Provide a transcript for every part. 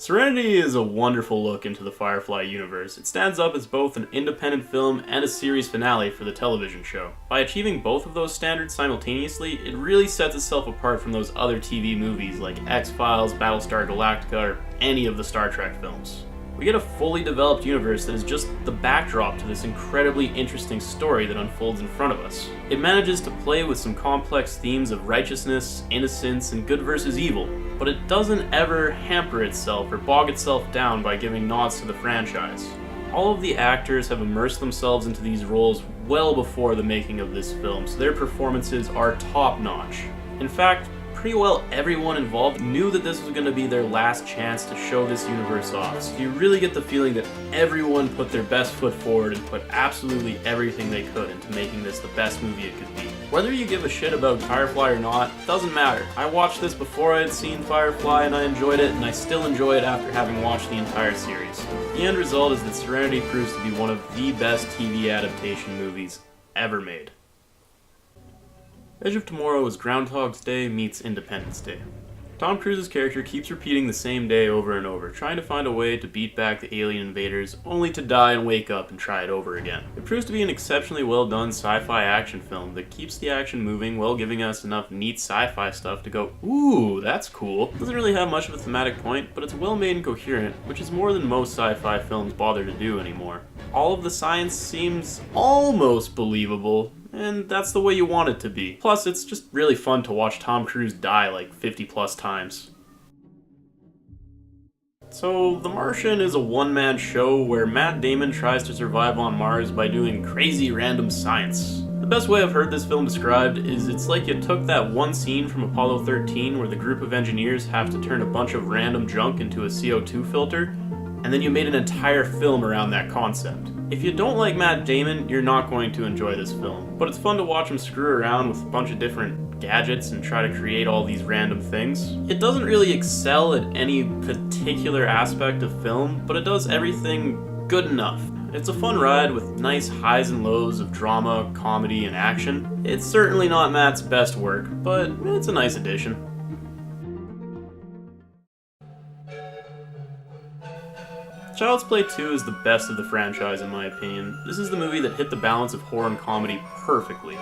Serenity is a wonderful look into the Firefly universe. It stands up as both an independent film and a series finale for the television show. By achieving both of those standards simultaneously, it really sets itself apart from those other TV movies like X-Files, Battlestar Galactica, or any of the Star Trek films. We get a fully developed universe that is just the backdrop to this incredibly interesting story that unfolds in front of us. It manages to play with some complex themes of righteousness, innocence, and good versus evil, but it doesn't ever hamper itself or bog itself down by giving nods to the franchise. All of the actors have immersed themselves into these roles well before the making of this film, so their performances are top-notch. In fact, pretty well everyone involved knew that this was going to be their last chance to show this universe off. So you really get the feeling that everyone put their best foot forward and put absolutely everything they could into making this the best movie it could be. Whether you give a shit about Firefly or not, doesn't matter. I watched this before I had seen Firefly and I enjoyed it, and I still enjoy it after having watched the entire series. The end result is that Serenity proves to be one of the best TV adaptation movies ever made. Edge of Tomorrow is Groundhog's Day meets Independence Day. Tom Cruise's character keeps repeating the same day over and over, trying to find a way to beat back the alien invaders, only to die and wake up and try it over again. It proves to be an exceptionally well done sci-fi action film that keeps the action moving while giving us enough neat sci-fi stuff to go, ooh, that's cool. It doesn't really have much of a thematic point, but it's well made and coherent, which is more than most sci-fi films bother to do anymore. All of the science seems almost believable, and that's the way you want it to be. Plus, it's just really fun to watch Tom Cruise die like 50 plus times. So, The Martian is a one-man show where Matt Damon tries to survive on Mars by doing crazy random science. The best way I've heard this film described is it's like you took that one scene from Apollo 13 where the group of engineers have to turn a bunch of random junk into a CO2 filter, and then you made an entire film around that concept. If you don't like Matt Damon, you're not going to enjoy this film, but it's fun to watch him screw around with a bunch of different gadgets and try to create all these random things. It doesn't really excel at any particular aspect of film, but it does everything good enough. It's a fun ride with nice highs and lows of drama, comedy, and action. It's certainly not Matt's best work, but it's a nice addition. Child's Play 2 is the best of the franchise in my opinion. This is the movie that hit the balance of horror and comedy perfectly.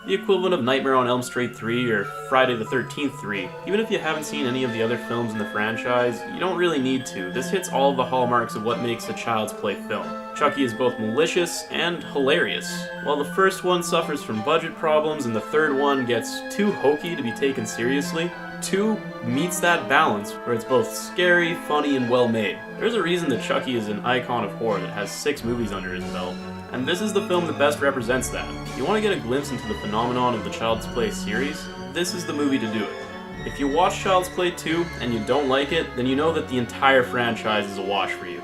The equivalent of Nightmare on Elm Street 3 or Friday the 13th 3. Even if you haven't seen any of the other films in the franchise, you don't really need to. This hits all of the hallmarks of what makes a Child's Play film. Chucky is both malicious and hilarious. While the first one suffers from budget problems and the third one gets too hokey to be taken seriously, 2 meets that balance where it's both scary, funny, and well made. There's a reason that Chucky is an icon of horror that has 6 movies under his belt, and this is the film that best represents that. If you want to get a glimpse into the phenomenon of the Child's Play series, this is the movie to do it. If you watch Child's Play 2 and you don't like it, then you know that the entire franchise is a wash for you.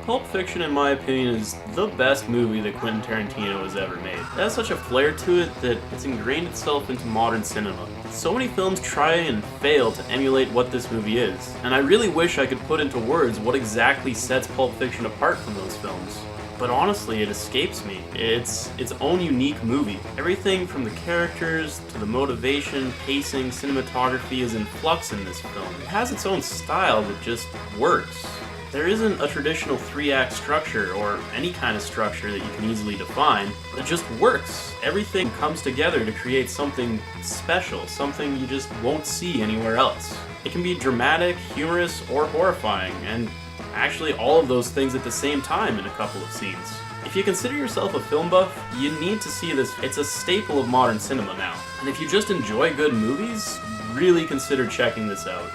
Pulp Fiction, in my opinion, is the best movie that Quentin Tarantino has ever made. It has such a flair to it that it's ingrained itself into modern cinema. So many films try and fail to emulate what this movie is, and I really wish I could put into words what exactly sets Pulp Fiction apart from those films. But honestly, it escapes me. It's its own unique movie. Everything from the characters to the motivation, pacing, cinematography is in flux in this film. It has its own style that just works. There isn't a traditional 3-act structure or any kind of structure that you can easily define. It just works. Everything comes together to create something special, something you just won't see anywhere else. It can be dramatic, humorous, or horrifying, and actually all of those things at the same time in a couple of scenes. If you consider yourself a film buff, you need to see this. It's a staple of modern cinema now. And if you just enjoy good movies, really consider checking this out.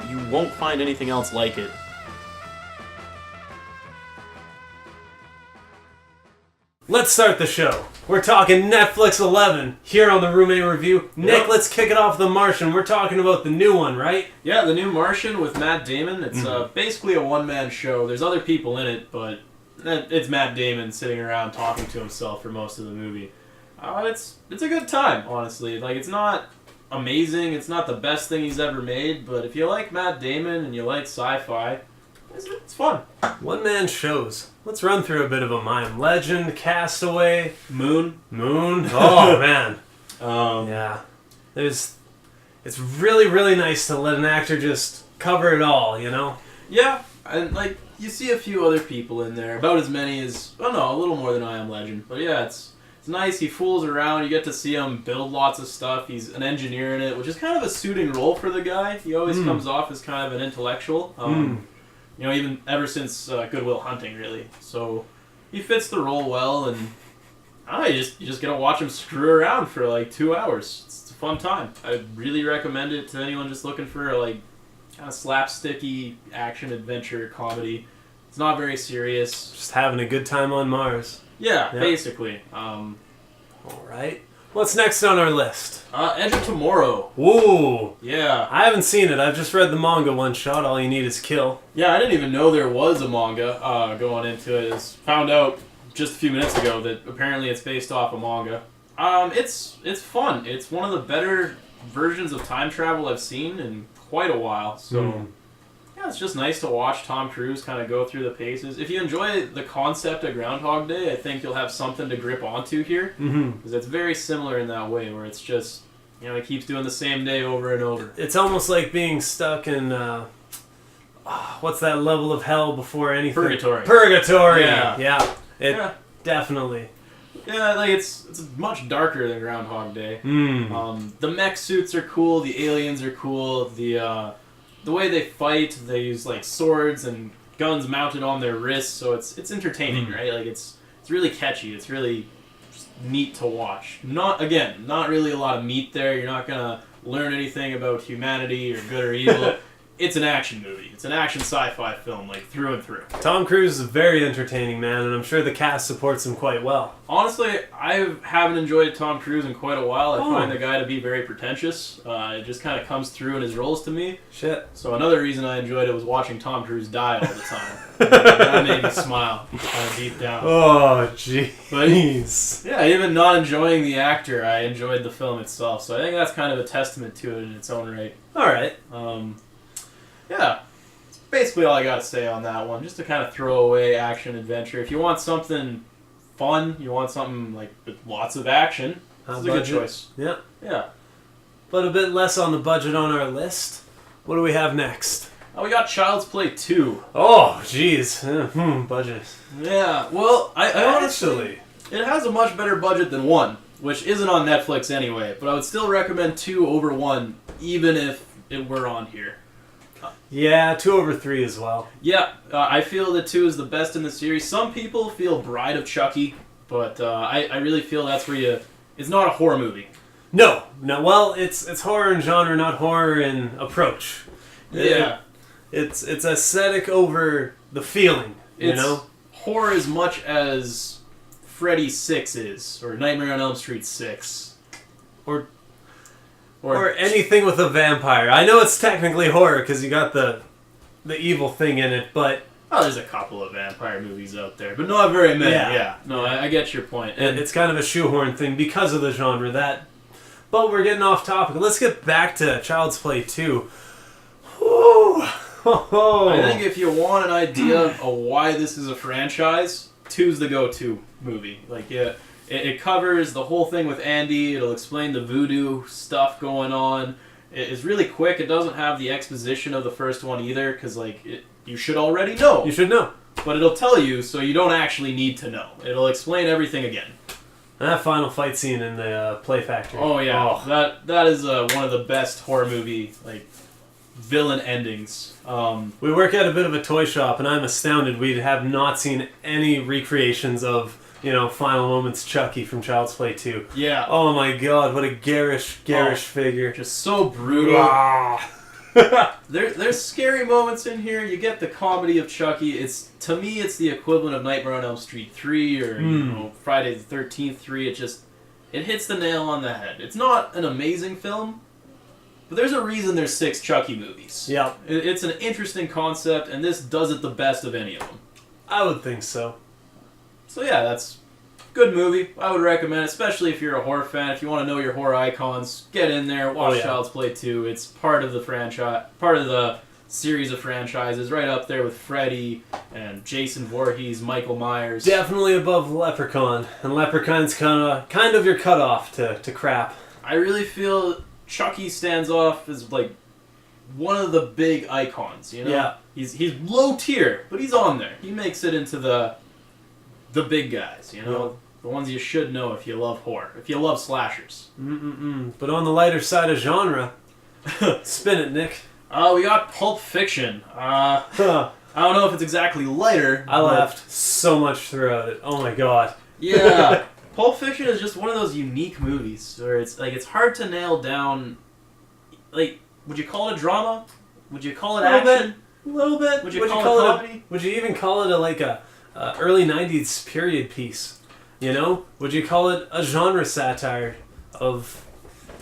You won't find anything else like it. Let's start the show. We're talking Netflix 11 here on the Roommate Review. Nick, let's kick it off with The Martian. We're talking about the new one, right? Yeah, the new Martian with Matt Damon. It's basically a one-man show. There's other people in it, but it's Matt Damon sitting around talking to himself for most of the movie. It's a good time, honestly. Like, it's not amazing. It's not the best thing he's ever made, but if you like Matt Damon and you like sci-fi, it's fun. One-man shows. Let's run through a bit of a mime. Legend, Castaway, Moon. Oh, man. Yeah. It's really, really nice to let an actor just cover it all, you know? Yeah, and like you see a few other people in there, about as many as a little more than I Am Legend. But yeah, it's nice. He fools around. You get to see him build lots of stuff. He's an engineer in it, which is kind of a suiting role for the guy. He always comes off as kind of an intellectual. You know, even ever since Good Will Hunting, really. So he fits the role well, and I don't know, you just get to watch him screw around for like 2 hours. It's a fun time. I really recommend it to anyone just looking for like kind of slapsticky action adventure comedy. It's not very serious. Just having a good time on Mars. Yeah, basically. All right. What's next on our list? Edge of Tomorrow. Ooh. Yeah. I haven't seen it. I've just read the manga one shot. All you need is kill. Yeah, I didn't even know there was a manga going into it. I found out just a few minutes ago that apparently it's based off a manga. It's fun. It's one of the better versions of time travel I've seen in quite a while. So yeah, it's just nice to watch Tom Cruise kind of go through the paces. If you enjoy the concept of Groundhog Day, I think you'll have something to grip onto here. Because it's very similar in that way, where it's just, you know, he keeps doing the same day over and over. It's almost like being stuck in, what's that level of hell before anything? Purgatory. Purgatory! Yeah. Yeah. Definitely. Yeah, like it's much darker than Groundhog Day. The mech suits are cool, the aliens are cool, the way they fight, they use like swords and guns mounted on their wrists, so it's entertaining, right? Like it's really catchy. It's really just neat to watch. Not really a lot of meat there. You're not gonna learn anything about humanity or good or evil. It's an action movie. It's an action sci-fi film, like through and through. Tom Cruise is a very entertaining man, and I'm sure the cast supports him quite well. Honestly, I haven't enjoyed Tom Cruise in quite a while. I find the guy to be very pretentious. It just kind of comes through in his roles to me. Shit. So another reason I enjoyed it was watching Tom Cruise die all the time. That made me smile kind of deep down. Oh, jeez. Yeah, even not enjoying the actor, I enjoyed the film itself. So I think that's kind of a testament to it in its own right. All right. Yeah, that's basically all I got to say on that one. Just to kind of throw away action adventure. If you want something fun, you want something like with lots of action, this is a good choice. Yeah. Yeah. But a bit less on the budget on our list. What do we have next? We got Child's Play 2. Oh, jeez. Budget. Yeah, well, I honestly... Actually, It has a much better budget than 1, which isn't on Netflix anyway, but I would still recommend 2 over 1, even if it were on here. yeah, 2 over 3 as well. Yeah, I feel that 2 is the best in the series. Some people feel Bride of Chucky, but I really feel that's where you... It's not a horror movie. No. Well, it's horror in genre, not horror in approach. Yeah. It's aesthetic over the feeling, you know? Horror as much as Freddy 6 is, or Nightmare on Elm Street 6. Or anything with a vampire. I know it's technically horror because you got the evil thing in it, but... Oh, there's a couple of vampire movies out there, but not very many. Yeah. No, I get your point. And it's kind of a shoehorn thing because of the genre. But we're getting off topic. Let's get back to Child's Play 2. Woo! I think if you want an idea of why this is a franchise, 2's the go-to movie. Like, yeah, it covers the whole thing with Andy. It'll explain the voodoo stuff going on. It's really quick. It doesn't have the exposition of the first one either, because you should already know. You should know. But it'll tell you, so you don't actually need to know. It'll explain everything again. And that final fight scene in the Play Factory. Oh yeah, that is one of the best horror movie villain endings. We work at a bit of a toy shop, and I'm astounded we have not seen any recreations of, Final Moments Chucky from Child's Play 2. Yeah. Oh my god, what a garish figure. Just so brutal. There's scary moments in here. You get the comedy of Chucky. To me, it's the equivalent of Nightmare on Elm Street 3 or Friday the 13th 3. It hits the nail on the head. It's not an amazing film, but there's a reason there's 6 Chucky movies. Yeah. It's an interesting concept, and this does it the best of any of them. I would think so. So yeah, that's a good movie. I would recommend, especially if you're a horror fan. If you want to know your horror icons, get in there, watch Child's Play 2. It's part of the franchise, part of the series of franchises, right up there with Freddy and Jason Voorhees, Michael Myers. Definitely above Leprechaun, and Leprechaun's kind of your cutoff to crap. I really feel Chucky stands off as like one of the big icons, you know? Yeah. He's low tier, but he's on there. He makes it into the big guys, you know? Yeah. The ones you should know if you love horror, if you love slashers. But on the lighter side of genre, spin it, Nick. We got Pulp Fiction. I don't know if it's exactly lighter. I laughed so much throughout it. Oh my god. Yeah. Pulp Fiction is just one of those unique movies where it's like it's hard to nail down. Like, would you call it drama? Would you call it action? A little bit. Would you call it comedy? Would you even call it a early 90s period piece? You know? Would you call it a genre satire of...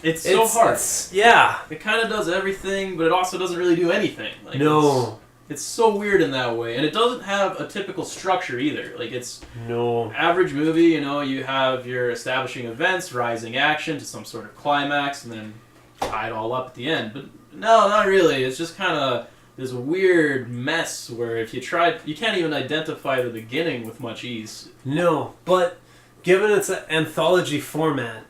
It's so hard. Yeah. It kind of does everything, but it also doesn't really do anything. Like, No. It's so weird in that way. And it doesn't have a typical structure either. Like, it's... No. Average movie, you know, you have your establishing events, rising action to some sort of climax, and then tie it all up at the end. But no, not really. It's just kind of this weird mess where if you try, you can't even identify the beginning with much ease. No, but given its anthology format,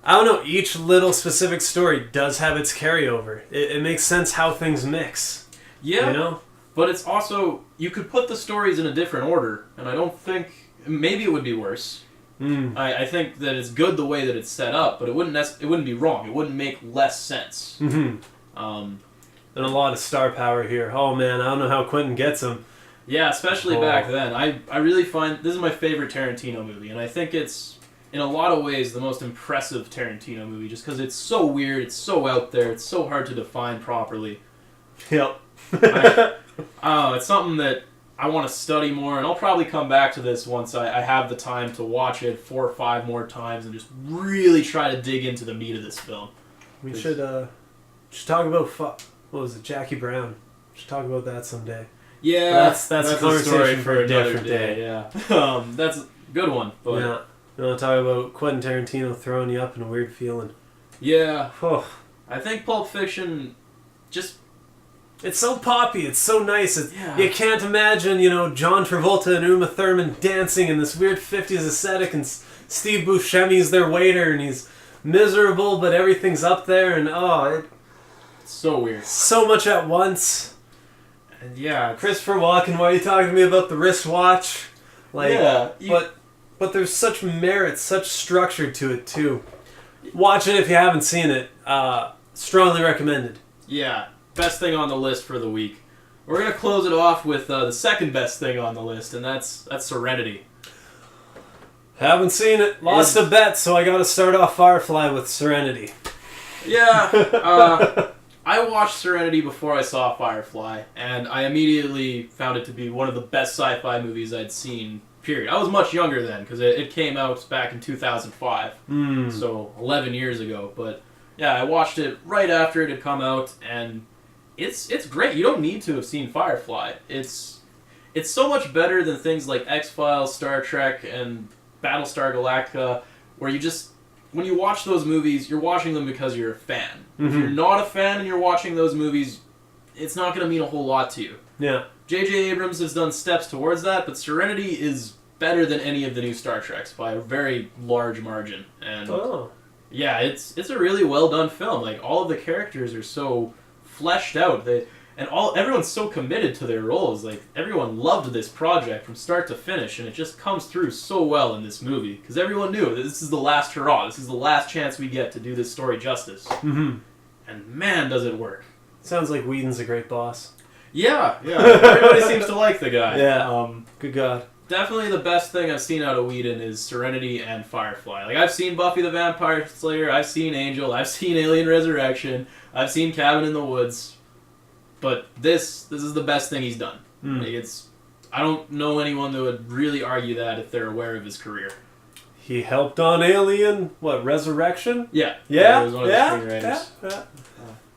I don't know, each little specific story does have its carryover. It makes sense how things mix. Yeah, you know? But it's also, you could put the stories in a different order, and I don't think, maybe it would be worse. I think that it's good the way that it's set up, but it wouldn't be wrong. It wouldn't make less sense. And a lot of star power here. Oh man, I don't know how Quentin gets them. Yeah, especially back then. I really find, this is my favorite Tarantino movie, and I think it's, in a lot of ways, the most impressive Tarantino movie, just because it's so weird, it's so out there, it's so hard to define properly. Yep. It's something that I want to study more, and I'll probably come back to this once I have the time to watch it 4 or 5 more times and just really try to dig into the meat of this film. We should talk about, what was it, Jackie Brown. We should talk about that someday. Yeah, that's a conversation for a different day. Yeah, that's a good one. But yeah, you want to talk about Quentin Tarantino throwing you up in a weird feeling? Yeah, oh. I think Pulp Fiction just... It's so poppy, it's so nice. You can't imagine, you know, John Travolta and Uma Thurman dancing in this weird 50s aesthetic, and Steve Buscemi's their waiter, and he's miserable, but everything's up there, and it's so weird. So much at once. And yeah, Christopher Walken, why are you talking to me about the wristwatch? Like, yeah, but there's such merit, such structure to it too. Watch it if you haven't seen it. Strongly recommended. Yeah, best thing on the list for the week. We're gonna close it off with the second best thing on the list, and that's Serenity. Haven't seen it. Lost a bet, so I got to start off Firefly with Serenity. Yeah. I watched Serenity before I saw Firefly, and I immediately found it to be one of the best sci-fi movies I'd seen, period. I was much younger then, because it came out back in 2005, so 11 years ago. But yeah, I watched it right after it had come out, and it's great. You don't need to have seen Firefly. It's so much better than things like X-Files, Star Trek, and Battlestar Galactica, where you just... When you watch those movies, you're watching them because you're a fan. If you're not a fan and you're watching those movies, it's not going to mean a whole lot to you. Yeah. J.J. Abrams has done steps towards that, but Serenity is better than any of the new Star Treks by a very large margin. And yeah, it's a really well done film. Like, all of the characters are so fleshed out. Everyone's so committed to their roles. Like, everyone loved this project from start to finish, and it just comes through so well in this movie. Because everyone knew that this is the last hurrah. This is the last chance we get to do this story justice. And man, does it work. Sounds like Whedon's a great boss. Yeah. Everybody seems to like the guy. Yeah. Good God. Definitely the best thing I've seen out of Whedon is Serenity and Firefly. Like, I've seen Buffy the Vampire Slayer, I've seen Angel, I've seen Alien Resurrection, I've seen Cabin in the Woods. But this is the best thing he's done. Like, I don't know anyone that would really argue that if they're aware of his career. He helped on Alien, Resurrection? Yeah. He was one of the screenwriters.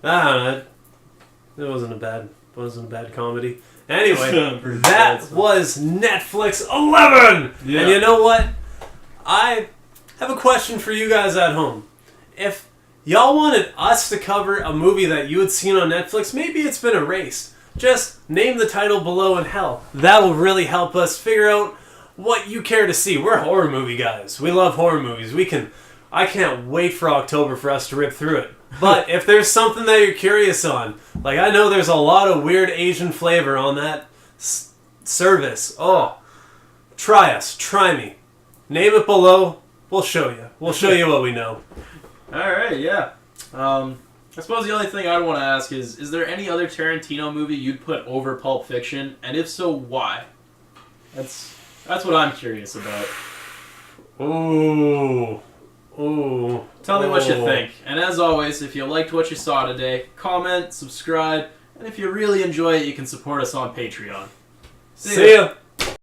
I don't know. It wasn't a bad comedy. Anyway, that was Netflix 11! Yeah. And you know what? I have a question for you guys at home. If y'all wanted us to cover a movie that you had seen on Netflix, maybe it's been erased, just name the title below, and hell, that'll really help us figure out what you care to see. We're horror movie guys. We love horror movies. We can I can't wait for October for us to rip through it. But if there's something that you're curious on, like I know there's a lot of weird Asian flavor on that service. Oh, try us. Try me. Name it below. We'll show you. We'll show you what we know. Alright, yeah. I suppose the only thing I'd want to ask is there any other Tarantino movie you'd put over Pulp Fiction? And if so, why? That's what I'm curious about. Ooh. Tell me what you think. And as always, if you liked what you saw today, comment, subscribe, and if you really enjoy it, you can support us on Patreon. See ya.